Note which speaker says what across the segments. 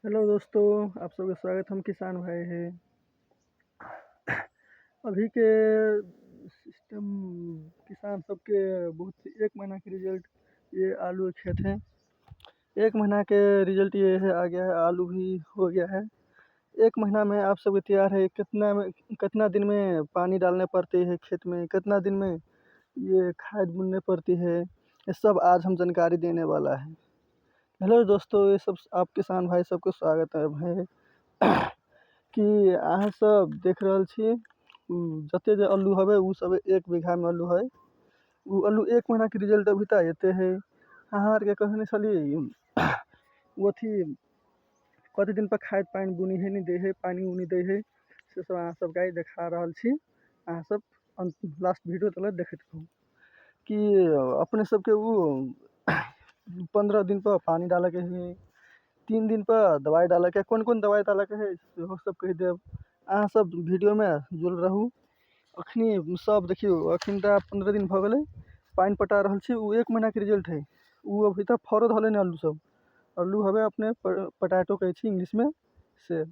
Speaker 1: Hello दोस्तों, आप सबका स्वागत हम किसान भाई है। अभी के सिस्टम किसान सबके बहुत 1 महीना के रिजल्ट ये आलू के खेत हैं। 1 महीना के रिजल्ट ये है आ गया है, आलू भी हो गया है। 1 महीना में आप सबके तैयार है। कितना दिन में पानी डालने पड़ते है खेत में, कितना दिन में ये खाद बुनने पड़ती है, ये सब आज हम जानकारी देने वाला है। हेलो दोस्तों, ये सब आप किसान भाई सबको स्वागत है भाई। कि अहाँ सब देख रहल छी जते जे अल्लू हवे उ सब 1 बीघा में अल्लू है। उ अल्लू 1 महीना के रिजल्ट अभी तक एते है। अहाँ आर के कहने छली उ अथी कते दिन पर खाद पानी बुनी है नहीं दे है, पानी उनी दे है, से सब अहाँ सब गाय देखा रहल छी। अहाँ सब लास्ट वीडियो तक देखत रहू कि अपने सबके उ 15 दिन पर पानी डाले के है, 3 दिन पर दवाई डाले के, कौन दवाई डाले के है सेहो सब कह देब। अहाँ सब वीडियो में जुड़ल रहू। अखनी सब देखियो, अखन तक 15 दिन भ गेलै, पानी पटा रहल छी। उ 1 महीना के रिजल्ट है। उ अभी तक फरद हले न अल्लू सब। अल्लू हवे अपने पोटैटो कहै छी इंग्लिश में से।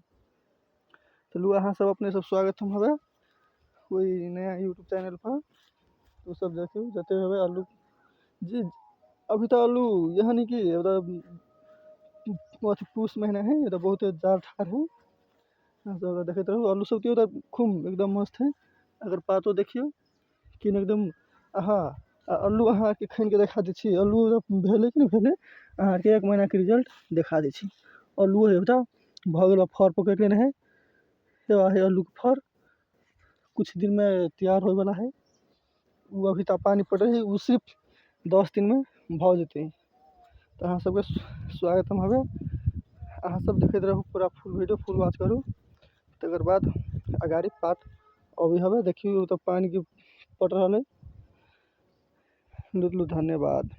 Speaker 1: चलू अहाँ सब अपने सब स्वागत हम हवे कोई नया यूट्यूब चैनल पर। तो सब देखियो जते हवे अल्लू जी। अभी तो अल्लू यहाँ नहीं कि अथी पूस महीना है, ये तो बहुत जार ठार है। सब देखते रहो अल्लू सब तो खूब एकदम मस्त है। अगर पातो देखियो कि एकदम हाँ, अल्लू अहाँ के खान के देखा दी छी। अल्लू भेले कि नहीं भेले अहाँ के 1 महीना के रिजल्ट देखा दी छी। अल्लू है बता भगल फर पकड़ लेने है। ये है अल्लू के फर, कुछ दिन में तैयार होने वाला है। वो अभी तक पानी पड़ रही है, वो सिर्फ 10 दिन में भ जेते। तो अहाँ सबके स्वागत हम हवे। अहाँ सब देखते रहो पूरा फुल वीडियो फुल वॉच करू। तकर बाद अगाड़ी पार्ट अभी हवे देखियो तो पानी के पड़ रहा है। धन्यवाद।